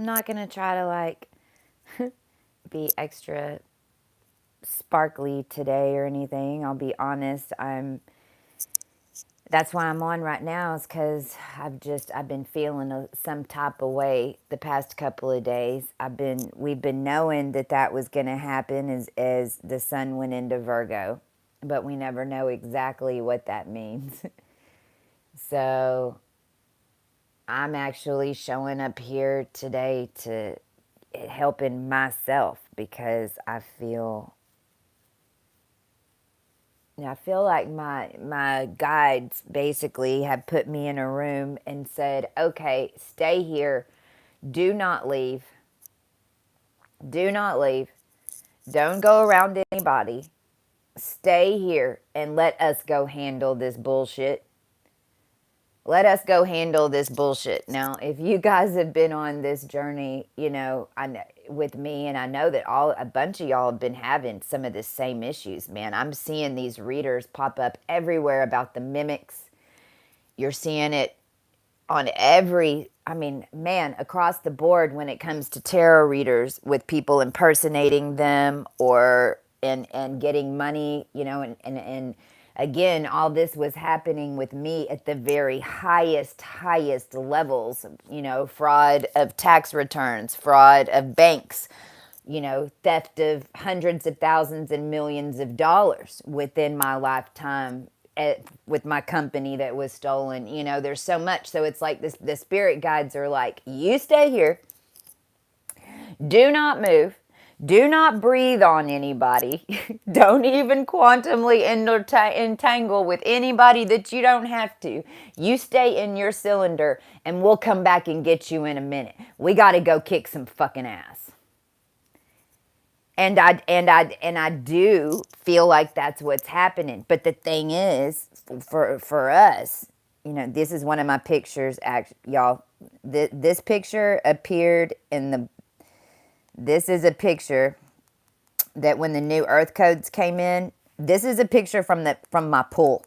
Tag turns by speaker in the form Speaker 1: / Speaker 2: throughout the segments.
Speaker 1: I'm not going to try to like be extra sparkly today or anything. I'll be honest. That's why I'm on right now, is because I've been feeling some type of way the past couple of days. We've been knowing that was going to happen as the sun went into Virgo, but we never know exactly what that means. So I'm actually showing up here today to helping myself, because I feel like my guides basically have put me in a room and said, "Okay, stay here. Do not leave. Do not leave. Don't go around anybody. Stay here and let us go handle this bullshit. Let us go handle this bullshit." Now, if you guys have been on this journey, I know with me, and I know that a bunch of y'all have been having some of the same issues, man. I'm seeing these readers pop up everywhere about the mimics. You're seeing it on I mean, man, across the board when it comes to tarot readers, with people impersonating them or and getting money, and again, all this was happening with me at the very highest levels, fraud of tax returns, fraud of banks, theft of hundreds of thousands and millions of dollars within my lifetime, with my company that was stolen. There's so much. So it's like this, the spirit guides are like, you stay here, do not move, do not breathe on anybody, don't even quantumly entangle with anybody that you don't have to. You stay in your cylinder and we'll come back and get you in a minute. We got to go kick some fucking ass. And I do feel like that's what's happening. But the thing is, for us, this is one of my pictures. Y'all, this picture appeared in the. This is a picture that when the new Earth codes came in. This is a picture from my pool.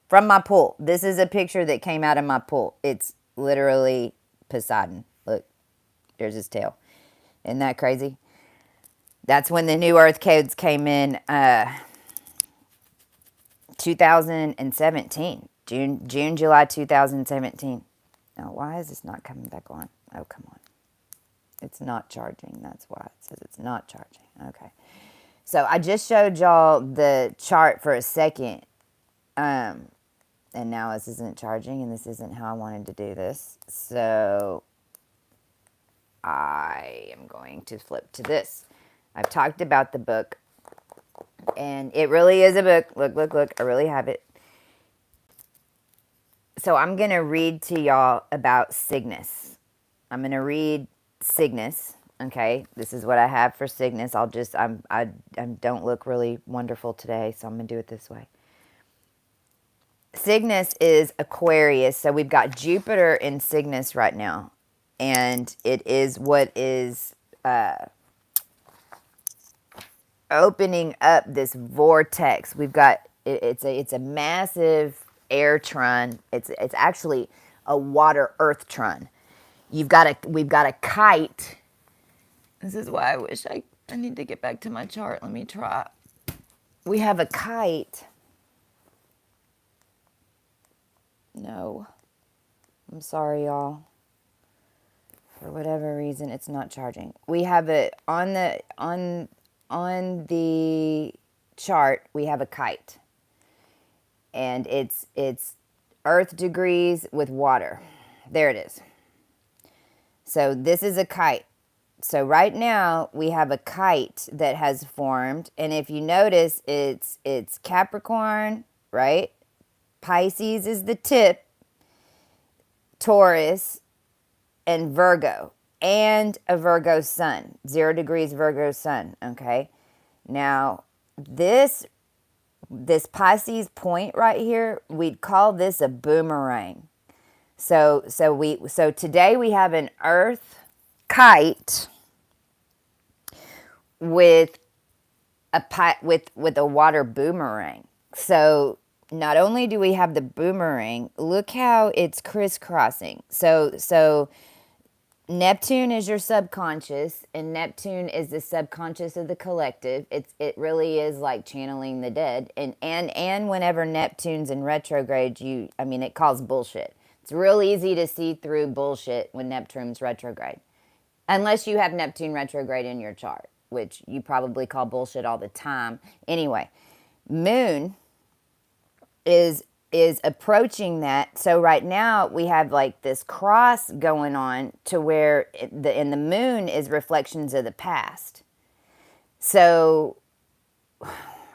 Speaker 1: From my pool. This is a picture that came out of my pool. It's literally Poseidon. Look, there's his tail. Isn't that crazy? That's when the new Earth codes came in, 2017. July 2017. Now, why is this not coming back on? Oh, come on. It's not charging. That's why it says it's not charging. Okay. So I just showed y'all the chart for a second. And now this isn't charging, and this isn't how I wanted to do this. So I am going to flip to this. I've talked about the book, and it really is a book. Look, I really have it. So I'm going to read to y'all about CYGNUS. I'm going to read CYGNUS, okay? This is what I have for CYGNUS. I don't look really wonderful today, so I'm going to do it this way. CYGNUS is Aquarius, so we've got Jupiter in CYGNUS right now, and it is what is opening up this vortex. We've got it's a massive air trun. It's actually a water earth trun. We've got a kite. This is why I wish I need to get back to my chart. Let me try. We have a kite. No. I'm sorry, y'all. For whatever reason, it's not charging. We have it on the chart. We have a kite, and it's Earth degrees with water. There it is. So this is a kite. So right now we have a kite that has formed, and if you notice, it's Capricorn, right? Pisces is the tip, Taurus, and Virgo, and a Virgo sun, 0 degrees Virgo sun, okay? Now, this Pisces point right here, we'd call this a boomerang. So today we have an earth kite with a water boomerang. So not only do we have the boomerang, look how it's crisscrossing. So Neptune is your subconscious, and Neptune is the subconscious of the collective. It really is like channeling the dead. And whenever Neptune's in retrograde, I mean, it calls bullshit. It's real easy to see through bullshit when Neptune's retrograde. Unless you have Neptune retrograde in your chart, which you probably call bullshit all the time. Anyway, Moon is approaching that. So right now we have like this cross going on to where the moon is reflections of the past. So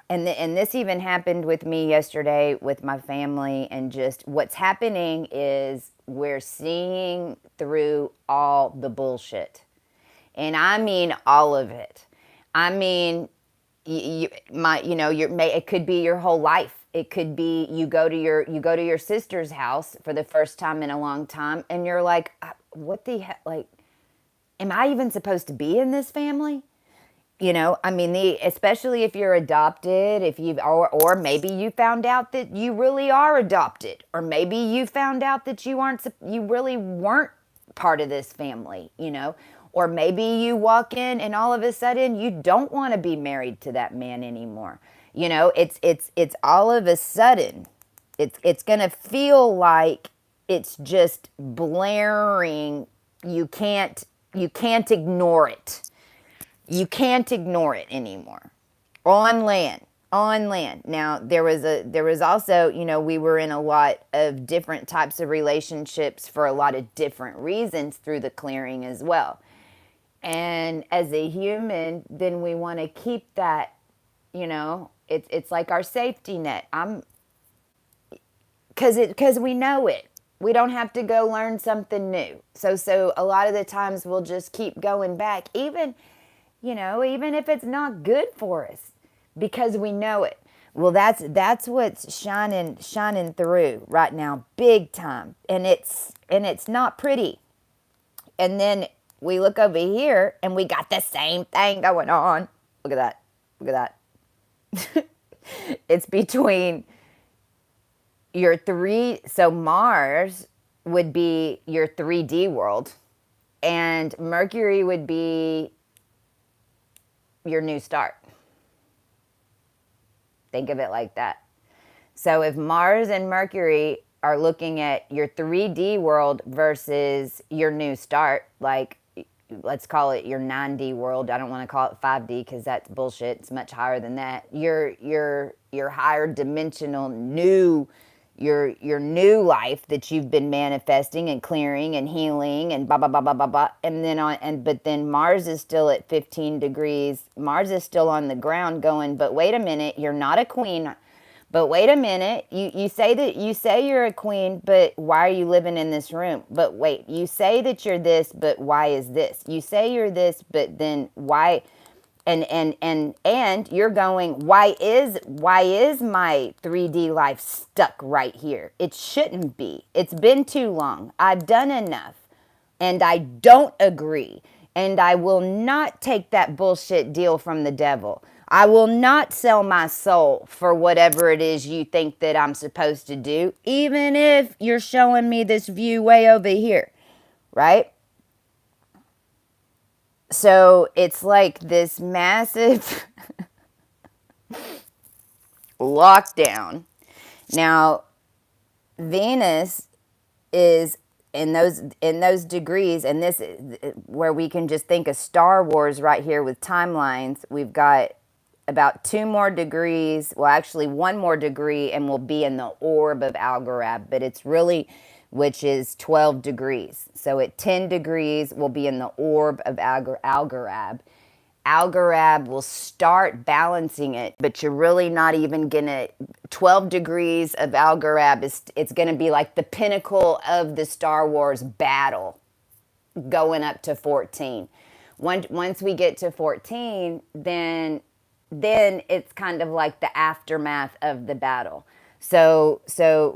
Speaker 1: and this even happened with me yesterday with my family, and just what's happening is we're seeing through all the bullshit. And I mean all of it. I mean, it could be your whole life. It could be you go to your sister's house for the first time in a long time, and you're like, what the heck? Like, am I even supposed to be in this family? I mean, especially if you're adopted, if you've or maybe you found out that you really are adopted, or maybe you found out that you really weren't part of this family, or maybe you walk in and all of a sudden you don't want to be married to that man anymore. It's all of a sudden it's going to feel like it's just blaring. You can't ignore it. You can't ignore it anymore. On land. Now, there was also, we were in a lot of different types of relationships for a lot of different reasons through the clearing as well. And as a human, then we want to keep that, it's like our safety net. Because we know it. We don't have to go learn something new. So a lot of the times we'll just keep going back, even if it's not good for us, because we know it. Well, that's what's shining through right now, big time, and it's not pretty. And then we look over here, and we got the same thing going on. Look at that. It's between your so Mars would be your 3D world, and Mercury would be your new start. Think of it like that. So if Mars and Mercury are looking at your 3D world versus your new start, like let's call it your 9D world. I don't want to call it 5D because that's bullshit. It's much higher than that. Your higher dimensional your new life that you've been manifesting and clearing and healing and blah blah blah blah blah blah. And then but then Mars is still at 15 degrees. Mars is still on the ground going, but wait a minute, you're not a queen. But wait a minute, you say you're a queen, but why are you living in this room? But wait, you say that you're this, but why is this? You say you're this, but then why? And you're going, why is my 3D life stuck right here? It shouldn't be. It's been too long. I've done enough, and I don't agree, and I will not take that bullshit deal from the devil. I will not sell my soul for whatever it is you think that I'm supposed to do, even if you're showing me this view way over here, right? So it's like this massive lockdown. Now, Venus is in those degrees, and this is where we can just think of Star Wars right here with timelines. We've got about 2 more degrees, well, actually 1 more degree, and we'll be in the orb of Algorab, but it's really, which is 12 degrees. So at 10 degrees, we'll be in the orb of Algorab. Algorab will start balancing it, but you're really not even gonna, 12 degrees of Algorab it's gonna be like the pinnacle of the Star Wars battle going up to 14. Once we get to 14, then it's kind of like the aftermath of the battle. So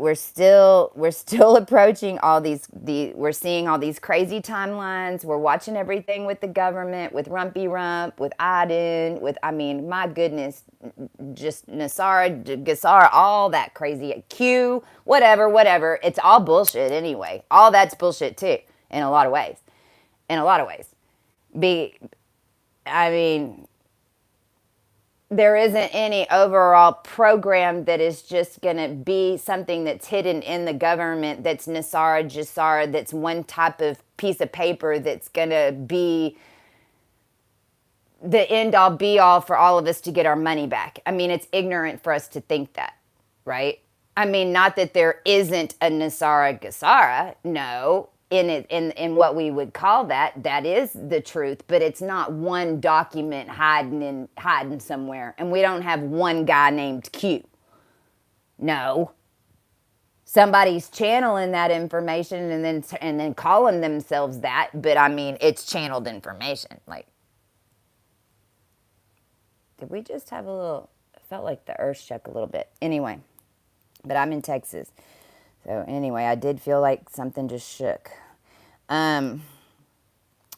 Speaker 1: we're still approaching all we're seeing all these crazy timelines. We're watching everything with the government, with Rumpy Rump, with Aden, my goodness, just Nasara, Gassara, all that crazy Q, whatever. It's all bullshit anyway. All that's bullshit too, in a lot of ways. in a lot of ways. Be, I mean, there isn't any overall program that is just going to be something that's hidden in the government that's Nasara Jasara, that's one type of piece of paper that's going to be the end all be all for all of us to get our money back. I mean, it's ignorant for us to think that, right? I mean, not that there isn't a Nasara Gasara, no, in what we would call that is the truth, but it's not one document hiding somewhere, and we don't have one guy named Q. No, somebody's channeling that information and then calling themselves that, but I mean, it's channeled information. Like, did we just have a little? It felt like the earth shook a little bit. Anyway, but I'm in Texas, so anyway, I did feel like something just shook.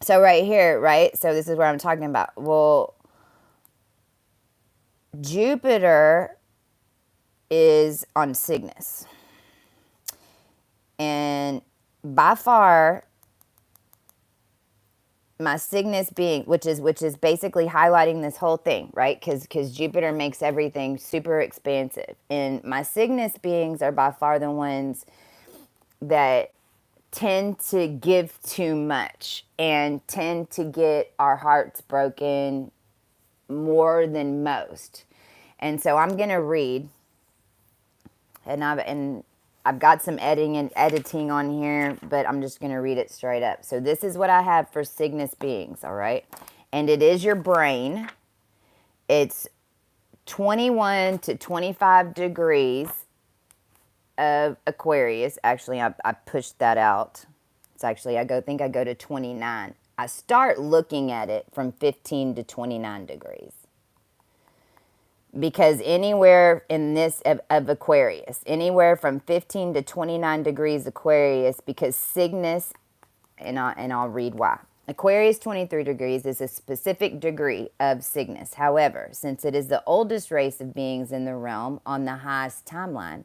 Speaker 1: So right here, right? So this is what I'm talking about. Well, Jupiter is on Cygnus. And by far, my Cygnus being, which is basically highlighting this whole thing, right? Because Jupiter makes everything super expansive. And my Cygnus beings are by far the ones that tend to give too much and tend to get our hearts broken more than most. And so I'm going to read, and I've got some editing on here, but I'm just going to read it straight up. So this is what I have for Cygnus beings, all right? And it is your brain. It's 21 to 25 degrees of Aquarius. Actually, I pushed that out. It's actually, I think I go to 29. I start looking at it from 15 to 29 degrees. Because anywhere in this of Aquarius, anywhere from 15 to 29 degrees Aquarius, because Cygnus, and I'll read why. Aquarius 23 degrees is a specific degree of Cygnus. However, since it is the oldest race of beings in the realm on the highest timeline,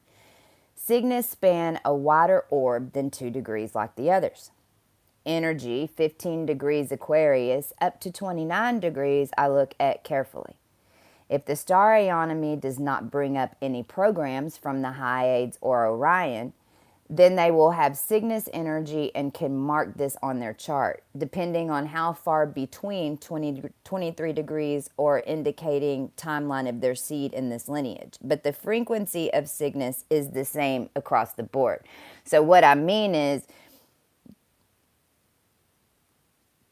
Speaker 1: Cygnus span a wider orb than 2 degrees like the others. Energy, 15 degrees Aquarius up to 29 degrees, I look at carefully. If the star aeonomy does not bring up any programs from the Hyades or Orion, then they will have Cygnus energy and can mark this on their chart, depending on how far between 23 degrees or indicating timeline of their seed in this lineage. But the frequency of Cygnus is the same across the board. So what I mean is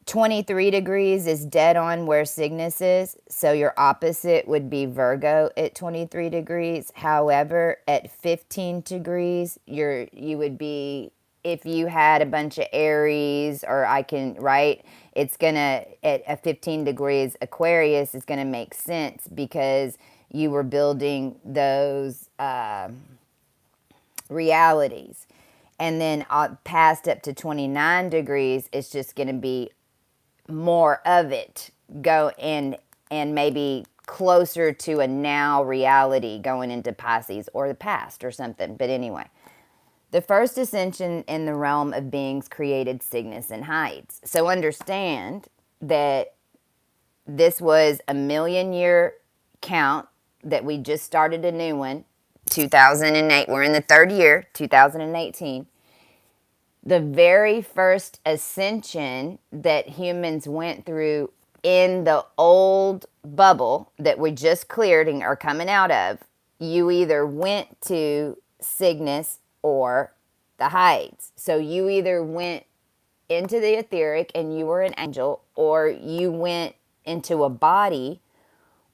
Speaker 1: 23 degrees is dead on where Cygnus is, so your opposite would be Virgo at 23 degrees. However, at 15 degrees, you would be, if you had a bunch of Aries, or it's gonna, at 15 degrees Aquarius, is gonna make sense because you were building those realities. And then past up to 29 degrees, it's just gonna be more of it go in, and maybe closer to a now reality going into Pisces or the past or something. But anyway, the first ascension in the realm of beings created Cygnus and Hyades. So understand that this was a 1,000,000-year count that we just started a new one, 2008. We're in the third year, 2018. The very first ascension that humans went through in the old bubble that we just cleared and are coming out of, you either went to Cygnus or the Hyades. So you either went into the etheric and you were an angel, or you went into a body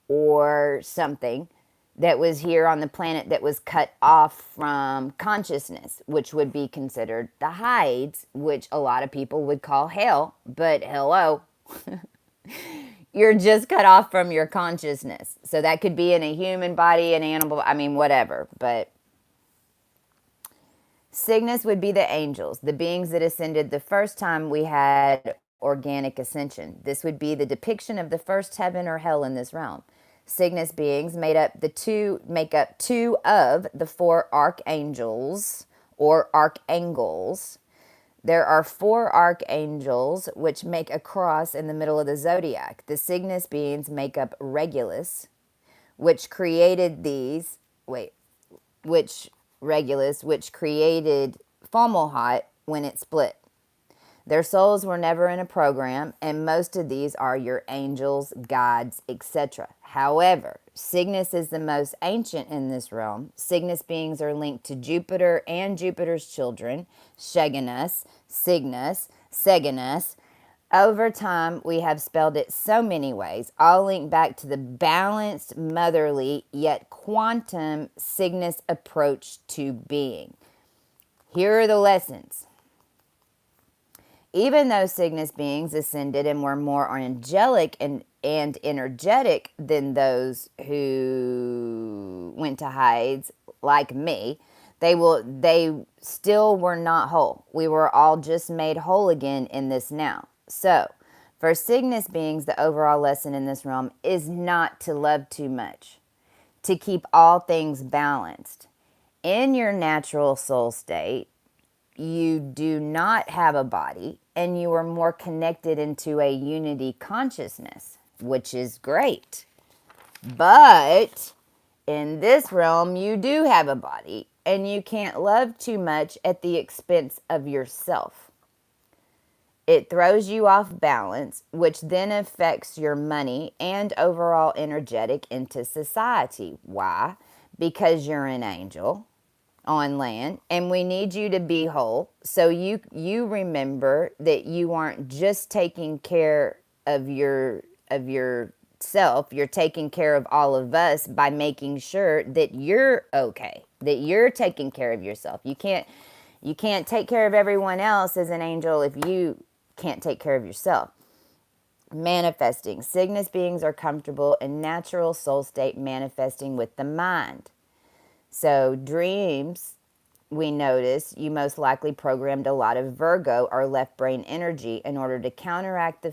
Speaker 1: or something that was here on the planet that was cut off from consciousness, which would be considered the Hyades, which a lot of people would call hell. But hello, you're just cut off from your consciousness. So that could be in a human body, an animal, I mean, whatever. But Cygnus would be the angels, the beings that ascended the first time we had organic ascension. This would be the depiction of the first heaven or hell in this realm. Cygnus beings make up two of the 4 archangels or archangels There are 4 archangels which make a cross in the middle of the zodiac. The Cygnus beings make up Regulus, which created these, which created Fomalhaut when it split. Their souls were never in a program, and most of these are your angels, guides, etc. However, Cygnus is the most ancient in this realm. Cygnus beings are linked to Jupiter and Jupiter's children, CYGNUS. Over time, we have spelled it so many ways, all linked back to the balanced, motherly, yet quantum Cygnus approach to being. Here are the lessons. Even though Cygnus beings ascended and were more angelic and energetic than those who went to Hades, like me, they still were not whole. We were all just made whole again in this now. So, for Cygnus beings, the overall lesson in this realm is not to love too much, to keep all things balanced. In your natural soul state, you do not have a body, and you are more connected into a unity consciousness, which is great. But in this realm, you do have a body, and you can't love too much at the expense of yourself. It throws you off balance, which then affects your money and overall energetic into society. Why? Because you're an angel on land, and we need you to be whole. So you remember that you aren't just taking care of yourself, you're taking care of all of us by making sure that you're okay, that you're taking care of yourself. You can't take care of everyone else as an angel if you can't take care of yourself. Manifesting. Cygnus beings are comfortable in natural soul state manifesting with the mind. So dreams, we notice, you most likely programmed a lot of Virgo or left brain energy in order to counteract the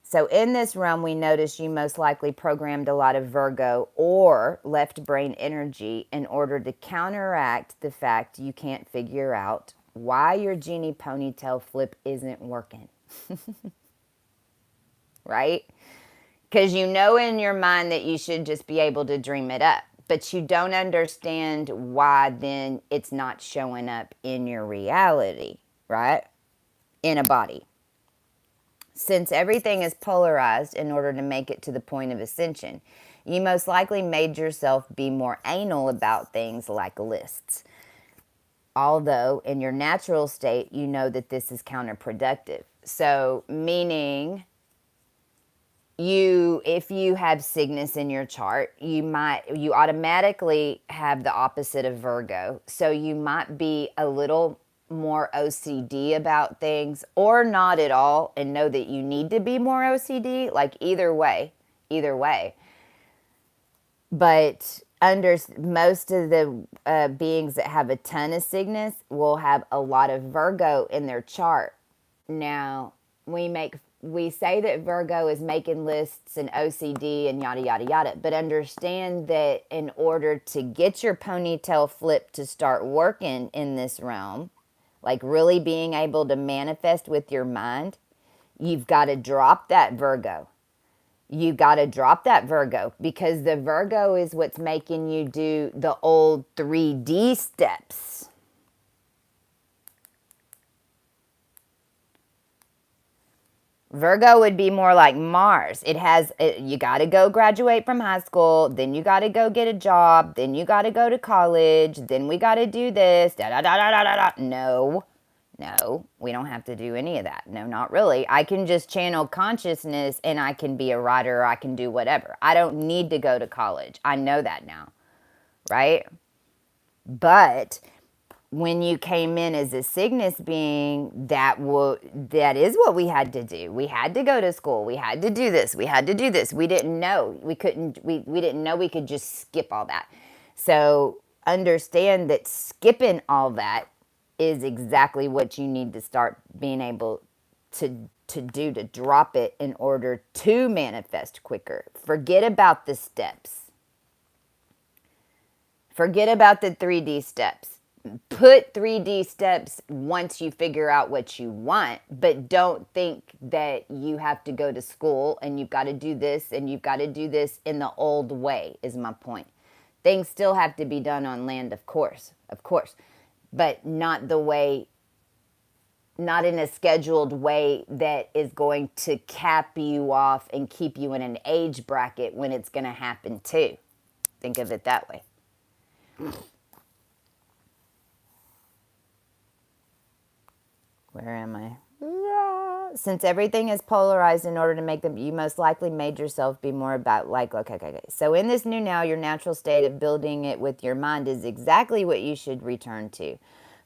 Speaker 1: So in this realm, we notice you most likely programmed a lot of Virgo or left brain energy in order to counteract the fact you can't figure out why your genie ponytail flip isn't working. Right? Because you know in your mind that you should just be able to dream it up. But you don't understand why then it's not showing up in your reality, right? In a body. Since everything is polarized in order to make it to the point of ascension, you most likely made yourself be more anal about things like lists. Although in your natural state, you know that this is counterproductive. So meaning, if you have Cygnus in your chart, you automatically have the opposite of Virgo. So you might be a little more OCD about things, or not at all, and know that you need to be more OCD. Like either way. But most of the beings that have a ton of Cygnus will have a lot of Virgo in their chart. Now, we say that Virgo is making lists and OCD and yada, yada, yada. But understand that in order to get your ponytail flip to start working in this realm, like really being able to manifest with your mind, you've got to drop that Virgo. You got to drop that Virgo, because the Virgo is what's making you do the old 3D steps. Virgo would be more like Mars. You got to go graduate from high school, then you got to go get a job, then you got to go to college, then we got to do this, da da da da da da. No, we don't have to do any of that. No, not really. I can just channel consciousness and I can be a writer, or I can do whatever. I don't need to go to college. I know that now, right? But when you came in as a Cygnus being, that is what we had to do. We had to go to school. We had to do this. We had to do this. We didn't know. We didn't know we could just skip all that. So understand that skipping all that is exactly what you need to start being able to do, to drop it in order to manifest quicker. Forget about the steps. Forget about the 3D steps. put 3D steps once you figure out what you want, but don't think that you have to go to school and you've got to do this and you've got to do this in the old way, is my point. Things still have to be done on land, of course, but not the way, not in a scheduled way that is going to cap you off and keep you in an age bracket when it's going to happen too. Think of it that way. Where am I? Since everything is polarized, in order to make them, you most likely made yourself be more about like, okay. So in this new now, your natural state of building it with your mind is exactly what you should return to.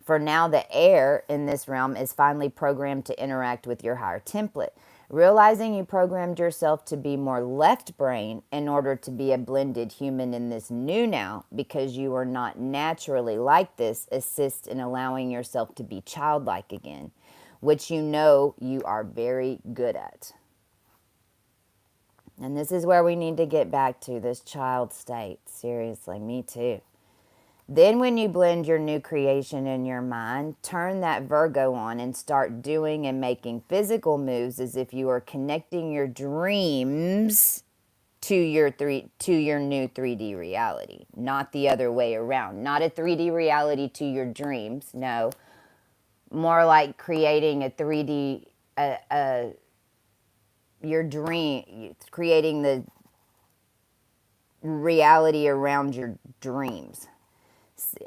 Speaker 1: For now, the air in this realm is finally programmed to interact with your higher template. Realizing you programmed yourself to be more left brain in order to be a blended human in this new now, because you are not naturally like this, assists in allowing yourself to be childlike again, which you know you are very good at. And this is where we need to get back to, this child state. Seriously, me too. Then when you blend your new creation in your mind, turn that Virgo on and start doing and making physical moves as if you are connecting your dreams to your new 3D reality, not the other way around. Not a 3D reality to your dreams, no. More like creating a 3D your dream, creating the reality around your dreams.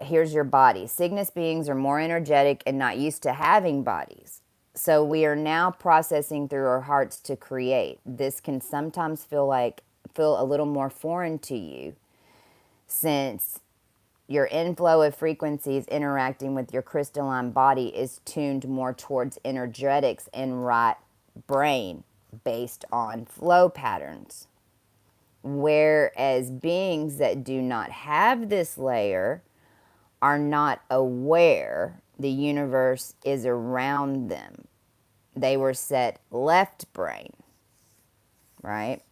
Speaker 1: Here's your body. Cygnus beings are more energetic and not used to having bodies. So we are now processing through our hearts to create. This can sometimes feel a little more foreign to you, since your inflow of frequencies interacting with your crystalline body is tuned more towards energetics and right brain based on flow patterns. Whereas beings that do not have this layer are not aware the universe is around them. They were set left brain, right?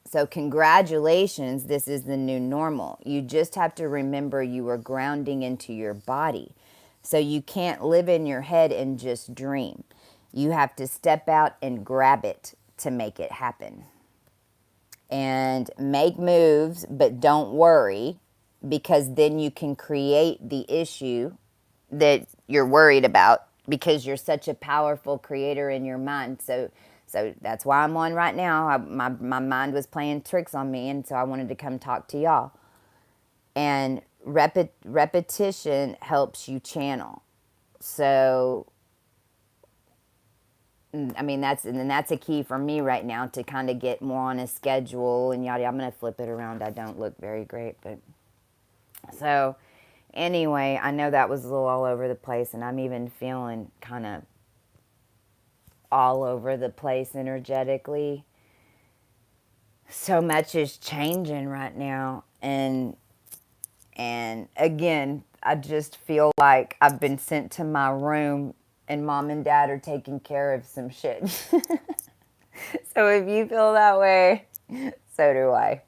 Speaker 1: So congratulations, this is the new normal. You just have to remember you are grounding into your body. So you can't live in your head and just dream. You have to step out and grab it to make it happen. And make moves, but don't worry, because then you can create the issue that you're worried about, because you're such a powerful creator in your mind. So that's why I'm on right now. My mind was playing tricks on me, and so I wanted to come talk to y'all. And repetition helps you channel. So, I mean, that's a key for me right now, to kind of get more on a schedule and yada. I'm going to flip it around. I don't look very great, but so anyway, I know that was a little all over the place, and I'm even feeling kind of all over the place energetically. So much is changing right now, and again, I just feel like I've been sent to my room and mom and dad are taking care of some shit. So if you feel that way, so do I.